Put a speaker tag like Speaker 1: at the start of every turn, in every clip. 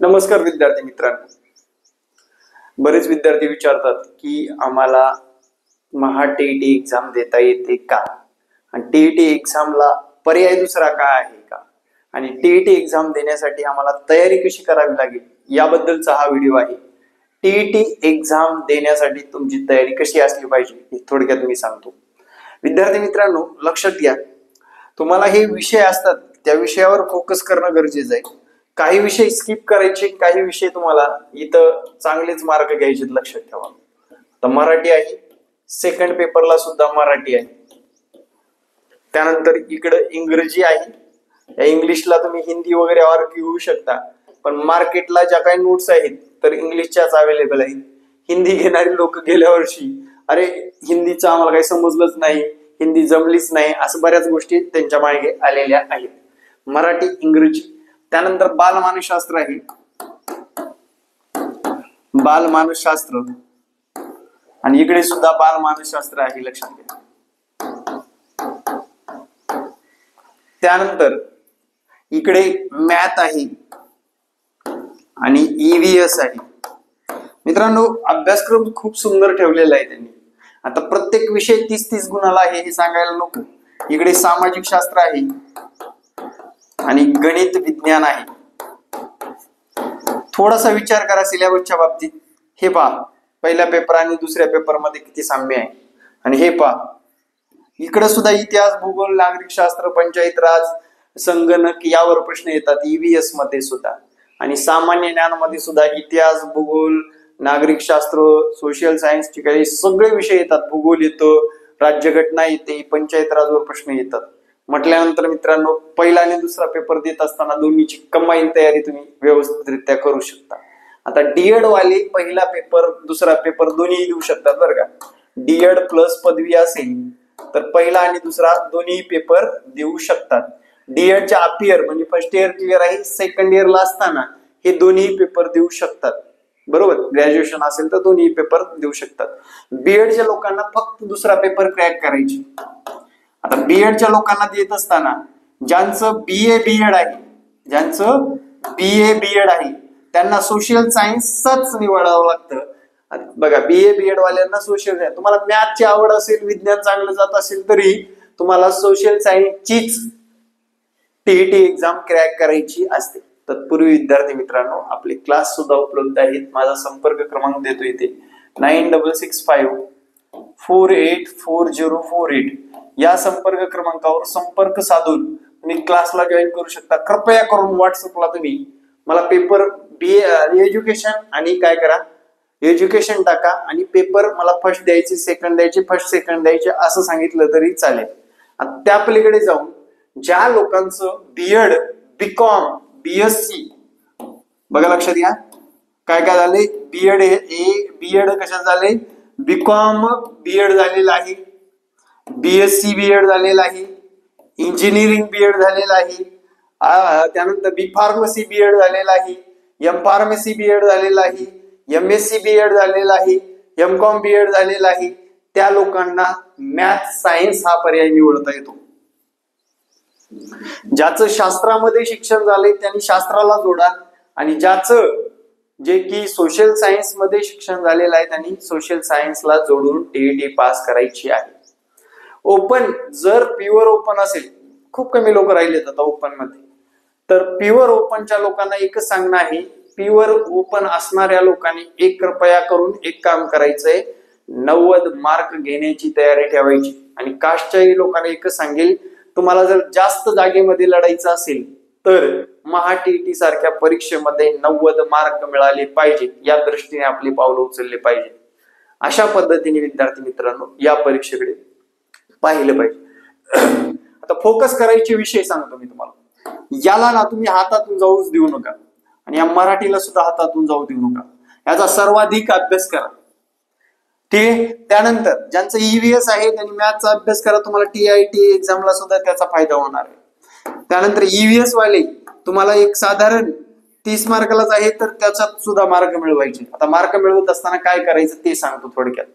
Speaker 1: नमस्कार विद्यार्थी मित्रांनो. बरेच विद्यार्थी विचारतात की आम्हाला महा टीईटी एक्झाम देता येते का, आणि टीईटी एक्झामला पर्याय दुसरा काय आहे का, आणि टीईटी एक्झाम देण्यासाठी आम्हाला तयारी कशी करावी लागेल याबद्दलचा हा व्हिडिओ आहे. टीईटी एक्झाम देण्यासाठी तुमची तयारी कशी असली पाहिजे हे थोडक्यात मी सांगतो. विद्यार्थी मित्रांनो, लक्षात घ्या, तुम्हाला हे विषय असतात त्या विषयावर फोकस करणं गरजेचं आहे. काही विषय स्किप करायचे, काही विषय तुम्हाला इथं चांगलेच मार्क घ्यायचे, लक्षात ठेवा. तर मराठी आहे, सेकंड पेपरला सुद्धा मराठी आहे. त्यानंतर इकडे इंग्रजी आहे. या इंग्लिशला तुम्ही हिंदी वगैरे और घेऊ शकता, पण मार्केटला ज्या काही नोट्स आहेत तर इंग्लिशच्याच अवेलेबल आहेत. हिंदी घेणारे लोक गेल्या वर्षी अरे हिंदीचं आम्हाला काही समजलंच नाही, हिंदी जमलीच नाही, असं बऱ्याच गोष्टी त्यांच्या मागे आलेल्या आहेत. मराठी, इंग्रजी. त्यानंतर बालमानसशास्त्र आहे, बालमानसशास्त्र, आणि इकडे सुद्धा बालमानसशास्त्र आहे, लक्षात घ्या. त्यानंतर इकडे मॅथ आहे आणि ईव्हीएस आहे. मित्रांनो, अभ्यासक्रम खूप सुंदर ठेवलेला आहे त्यांनी. आता प्रत्येक विषय 30-30 गुणाला आहे हे सांगायला नको. इकडे सामाजिक शास्त्र आहे आणि गणित विज्ञान आहे. थोडासा विचार करा सिलेबसच्या बाबतीत. हे पहा, पहिल्या पेपर आणि दुसऱ्या पेपर मध्ये किती साम्य आहे. आणि हे पहा, इकडे सुद्धा इतिहास, भूगोल, नागरिक शास्त्र, पंचायत राज, संगणक यावर प्रश्न येतात ईव्हीएस मध्ये सुद्धा. आणि सामान्य ज्ञान मध्ये सुद्धा इतिहास, भूगोल, नागरिक शास्त्र, सोशल सायन्सचे काही सगळे विषय येतात. भूगोल येतो, राज्यघटना येते, पंचायत राजवर प्रश्न येतात. म्हटल्यानंतर मित्रांनो, पहिला आणि दुसरा पेपर देत असताना दोन्हीची कंबाईन तयारी तुम्ही व्यवस्थितरित्या करू शकता. आता डीएड वाले पहिला पेपर दुसरा पेपर दोन्ही देऊ शकतात बरं का. डीएड प्लस पदवी असेल तर पहिला आणि दुसरा दोन्ही पेपर देऊ शकतात. डीएडच्या अपियर म्हणजे फर्स्ट इयर क्लिअर आहे, सेकंड इयरला असताना हे दोन्ही पेपर देऊ शकतात. बरोबर, ग्रॅज्युएशन असेल तर दोन्ही पेपर देऊ शकतात. बीएडच्या लोकांना फक्त दुसरा पेपर क्रॅक करायची. आता बीएडच्या लोकांना देत असताना ज्यांचं बीए बीएड आहे, ज्यांचं बीए बीएड आहे त्यांना सोशल सायन्सच निवडावं लागतं. बघा, बीए बीएड वाल्यांना सोशल सायन्स, तुम्हाला मॅथची आवड असेल, विज्ञान चांगलं जात असेल तरी तुम्हाला सोशल सायन्सचीच टीईटी एक्झाम क्रॅक करायची असते. तत्पूर्वी विद्यार्थी मित्रांनो, आपले क्लास सुद्धा उपलब्ध आहेत. माझा संपर्क क्रमांक देतो इथे 9665484048. या संपर्क क्रमांकावर संपर्क साधून तुम्ही क्लासला जॉईन करू शकता. कृपया करून व्हॉट्सअपला तुम्ही मला पेपर बीए एज्युकेशन आणि काय करा, एज्युकेशन टाका आणि पेपर मला फर्स्ट द्यायचे, सेकंड द्यायचे, फर्स्ट सेकंड द्यायचे असं सांगितलं तरी चालेल. त्या पलीकडे जाऊन ज्या लोकांचं बीएड, बीकॉम, बीएससी, बघा लक्षात घ्या काय काय झाले. बीएड बीएड कशात झाले, बीकॉम बीएड झालेलं आहे, बीएससी बीएड झालेलं आहे, इंजिनिअरिंग बीएड झालेलं आहे, त्यानंतर बी फार्मसी बीएड झालेला आहे, एम फार्मसी बीएड झालेला आहे, एमएससी बीएड झालेला आहे, एमकॉम बीएड झालेला आहे. त्या लोकांना मॅथ सायन्स हा पर्याय निवडता येतो. ज्याचं शास्त्रामध्ये शिक्षण झालंय त्यांनी शास्त्राला जोडा, आणि ज्याचं जे की सोशल सायन्स मध्ये शिक्षण झालेलं आहे त्यांनी सोशल सायन्सला जोडून टीईटी पास करायची आहे. ओपन, जर प्युअर ओपन असेल, खूप कमी लोक राहिलेत आता ओपन मध्ये, तर प्युअर ओपनच्या लोकांना एकच सांगणं आहे, प्युअर ओपन असणाऱ्या लोकांनी एक कृपया करून एक काम करायचंय, 90 मार्क घेण्याची तयारी ठेवायची. आणि कास्टच्याही लोकांना एकच सांगेल, तुम्हाला जर जास्त जागेमध्ये लढायचं असेल तर महा टीईटी सारख्या परीक्षेमध्ये 90 मार्क मिळाले पाहिजे, या दृष्टीने आपले पावलं उचलले पाहिजे. अशा पद्धतीने विद्यार्थी मित्रांनो या परीक्षेकडे पाहिलं पाहिजे. आता फोकस करायचे विषय सांगतो मी तुम्हाला. याला ना तुम्ही हातातून जाऊच देऊ नका, आणि या मराठीला सुद्धा हातातून जाऊ देऊ नका. याचा सर्वाधिक अभ्यास करा. ठीक. त्यानंतर ज्यांचं ईव्हीएस आहे त्यांनी मॅथचा अभ्यास करा, तुम्हाला टीआयटी एक्झामला सुद्धा त्याचा फायदा होणार आहे. त्यानंतर ईव्हीएस वाले तुम्हाला एक साधारण 30 मार्कालाच आहे तर त्याच्यात सुद्धा मार्क मिळवायचे. आता मार्क मिळवत असताना काय करायचं ते सांगतो थोडक्यात.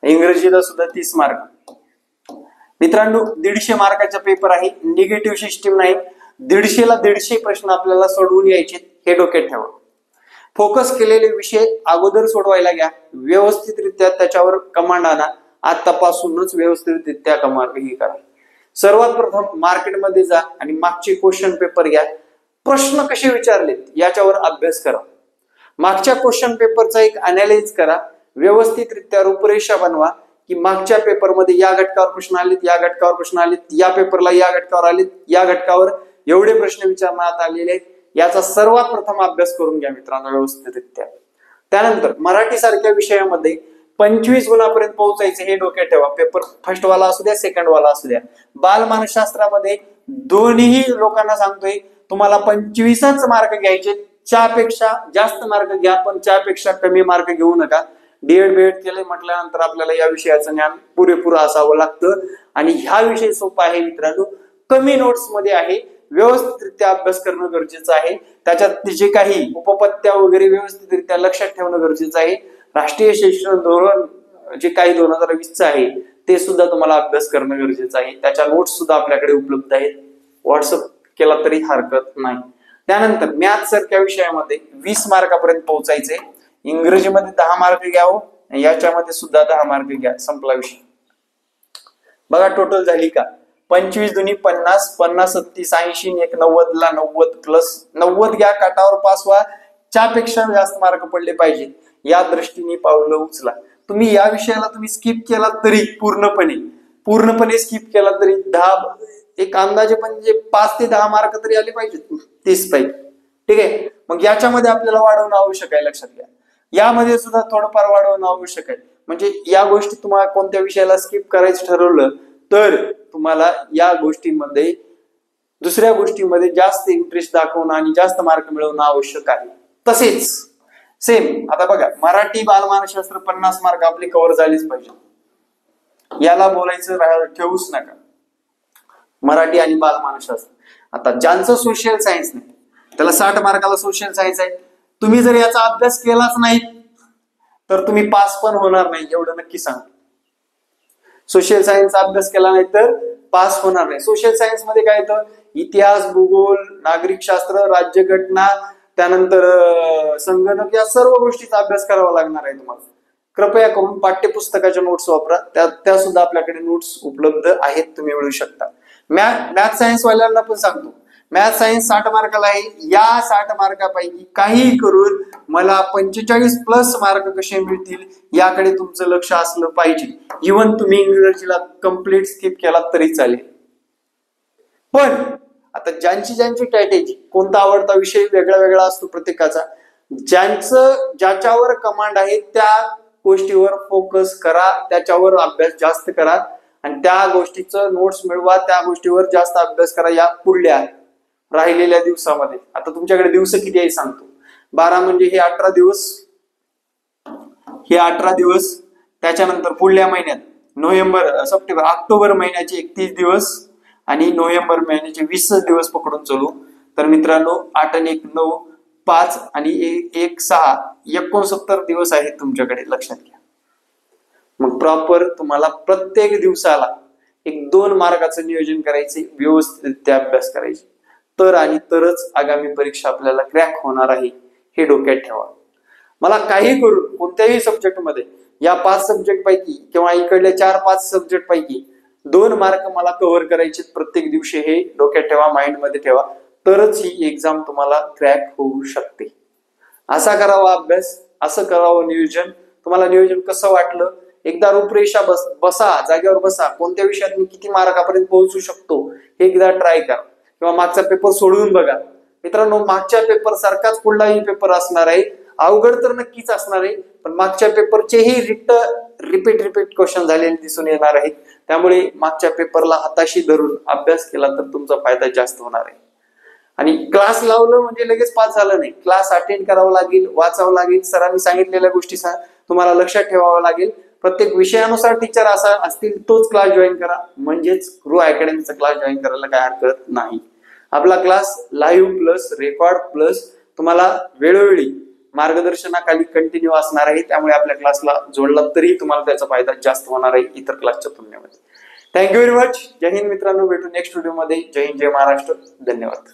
Speaker 1: इंग्रजीला सुद्धा 30 मार्क. मित्रांनो, 150 मार्काचा पेपर आहे, निगेटिव्ह सिस्टीम नाही. 150ला 150 प्रश्न आपल्याला सोडवून यायचे, हे डोक्यात ठेवा. फोकस केलेले विषय अगोदर सोडवायला घ्या, व्यवस्थितरित्या त्याच्यावर कमांड आणा, आतापासूनच व्यवस्थितरित्या कमांड ही करा. सर्वात प्रथम मार्केटमध्ये जा आणि मागचे क्वेश्चन पेपर घ्या, प्रश्न कसे विचारलेत याच्यावर अभ्यास करा. मागच्या क्वेश्चन पेपरचा एक अनालाइज करा, व्यवस्थितरित्या रूपरेषा बनवा की मागच्या पेपरमध्ये या घटकावर प्रश्न आलेत, या घटकावर प्रश्न आलेत, या पेपरला या घटकावर आलेत, या घटकावर एवढे प्रश्न विचारण्यात आलेले आहेत. याचा सर्वात प्रथम अभ्यास करून घ्या मित्रांनो व्यवस्थितरित्या. त्यानंतर मराठी सारख्या विषयामध्ये 25 गुणापर्यंत पोहोचायचे हे डोक्यात ठेवा. पेपर फर्स्ट वाला असू द्या, सेकंड वाला असू द्या. बालमानसशास्त्रामध्ये दोन्ही लोकांना सांगतोय तुम्हाला 25च मार्क घ्यायचे. च्यापेक्षा जास्त मार्क घ्या, पण च्यापेक्षा कमी मार्क घेऊ नका. डीएड बीएड केले म्हटल्यानंतर आपल्याला या विषयाचं ज्ञान पुरेपूर असावं लागतं आणि हा विषय सोपा आहे मित्रांनो, कमी नोट्स मध्ये आहे, व्यवस्थितरित्या अभ्यास करणं गरजेचं आहे. त्याच्यात जे काही उपपत्त्या वगैरे व्यवस्थितरित्या लक्षात ठेवणं गरजेचं आहे. राष्ट्रीय शैक्षणिक धोरण जे काही 2020चं आहे ते सुद्धा तुम्हाला अभ्यास करणं गरजेचं आहे. त्याच्या नोट्स सुद्धा आपल्याकडे उपलब्ध आहेत, व्हॉट्सअप केला तरी हरकत नाही. त्यानंतर मॅथ सारख्या विषयामध्ये 20 मार्कापर्यंत पोहोचायचे. इंग्रजीमध्ये 10 मार्क घ्यावं, याच्यामध्ये सुद्धा 10 मार्क घ्या, संपला विषय. बघा टोटल झाली का, 25 दुनी 50, 50 37 80 1 90 ला 90 प्लस 90 घ्या, काटावर पास व्हा. च्यापेक्षा जास्त मार्क पडले पाहिजेत या दृष्टीने पावलं उचला. तुम्ही या विषयाला तुम्ही स्किप केला तरी पूर्णपणे स्किप केला तरी 10 एक अंदाजे म्हणजे 5 ते 10 मार्क तरी आले पाहिजेत 30 पैकी. ठीक आहे, मग याच्यामध्ये आपल्याला वाढवणं आवश्यक आहे, लक्षात घ्या. यामध्ये सुद्धा थोडंफार वाढवणं आवश्यक आहे. म्हणजे या गोष्टी तुम्हाला कोणत्या विषयाला स्किप करायचं ठरवलं तर तुम्हाला या गोष्टीमध्ये दुसऱ्या गोष्टीमध्ये जास्त इंटरेस्ट दाखवणं आणि जास्त मार्क मिळवणं आवश्यक आहे. तसेच सेम आता बघा, मराठी बालमानसशास्त्र 50 मार्क आपले कव्हर झालेच पाहिजे, याला बोलायचं ठेवूच नका. मराठी आणि बालमानसशास्त्र. आता ज्यांचं सोशल सायन्स नाही त्याला 60 मार्काला सोशल सायन्स आहे. तुम्ही जर याचा अभ्यास केलाच नाही तर तुम्ही पास पण होणार नाही, एवढं नक्की सांग. सोशल सायन्सचा अभ्यास केला नाही तर पास होणार नाही. सोशल सायन्स मध्ये काय येतं, इतिहास, भूगोल, नागरिक शास्त्र, राज्यघटना, त्यानंतर संगणक, या सर्व गोष्टीचा अभ्यास करावा लागणार आहे तुम्हाला. कृपया करून पाठ्यपुस्तकाच्या नोट्स वापरा, त्या सुद्धा आपल्याकडे नोट्स उपलब्ध आहेत, तुम्ही मिळवू शकता. मॅथ सायन्स वाल्यांना पण सांगतो, मॅथ सायन्स 60 मार्काला आहे. या 60 मार्कापैकी काही करून मला 45 प्लस मार्क कसे मिळतील याकडे तुमचं लक्ष असलं पाहिजे. इव्हन तुम्ही इंग्रजीला कम्प्लीट स्किप केला तरी चालेल. पण आता ज्यांची स्ट्रॅटेजी, कोणता आवडता विषय वेगळा असतो प्रत्येकाचा, ज्याच्यावर कमांड आहे त्या गोष्टीवर फोकस करा, त्याच्यावर अभ्यास जास्त करा आणि त्या गोष्टीचं नोट्स मिळवा, त्या गोष्टीवर जास्त अभ्यास करा. या पुढल्या राहिलेल्या दिवसामध्ये, आता तुमच्याकडे दिवस किती आहे सांगतो, 12 म्हणजे हे 18 दिवस, हे 18 दिवस. त्याच्यानंतर पुढल्या महिन्यात सप्टेंबर ऑक्टोबर महिन्याचे 31 दिवस आणि नोव्हेंबर महिन्याचे 20 दिवस पकडून चालू. तर मित्रांनो 8 आणि 1 9 5 आणि 1 6 69 दिवस आहेत तुमच्याकडे, लक्षात घ्या. मग प्रॉपर तुम्हाला प्रत्येक दिवसाला 1-2 मार्काचं नियोजन करायचे, व्यवस्थित अभ्यास करायचे, तर आणि तरच आगामी परीक्षा आपल्याला क्रॅक होणार आहे, हे डोक्यात ठेवा. मला काही करून कोणत्याही सब्जेक्ट मध्ये या 5 सब्जेक्ट पैकी किंवा इकडल्या 4-5 सब्जेक्ट पैकी 2 मार्क मला कव्हर करायचे प्रत्येक दिवशी, हे डोक्यात ठेवा, माइंड मध्ये ठेवा, तरच ही एक्झाम तुम्हाला क्रॅक होऊ शकते. असा करावा अभ्यास, असं करावं नियोजन. तुम्हाला नियोजन कसं वाटलं, एकदा रूपरेषा बसा, जागेवर बसा, कोणत्या विषयात मी किती मार्कापर्यंत पोहोचू शकतो हे एकदा ट्राय करा, किंवा मागचा पेपर सोडवून बघा. मित्रांनो मागच्या पेपर सारखाच पुढलाही पेपर असणार आहे, अवघड तर नक्कीच असणार आहे, पण मागच्या पेपरचेही रिपीट क्वेश्चन झालेले दिसून येणार आहेत. त्यामुळे मागच्या पेपरला हाताशी धरून अभ्यास केला तर तुमचा फायदा जास्त होणार आहे. आणि क्लास लावलं म्हणजे लगेच पास झालं नाही, क्लास अटेंड करावं लागेल, वाचावं लागेल, सरांनी सांगितलेल्या गोष्टी तुम्हाला लक्षात ठेवावं लागेल. प्रत्येक विषयानुसार टीचर असा असतील तोच क्लास जॉईन करा, म्हणजेच ग्रो अकॅडमीचा क्लास जॉईन करायला काय हरकत नाही. आपला class live plus record plus तुम्हाला वेळोवेळी मार्गदर्शनाखाली कंटिन्यू असणार आहे. त्यामुळे आपल्या क्लासला जोडला तरी तुम्हाला त्याचा फायदा जास्त होणार आहे इतर क्लासच्या तुलनेमध्ये. Thank you very much. जय हिंद मित्रांनो, भेटू नेक्स्ट व्हिडिओ मध्ये. जय हिंद, जय महाराष्ट्र. धन्यवाद.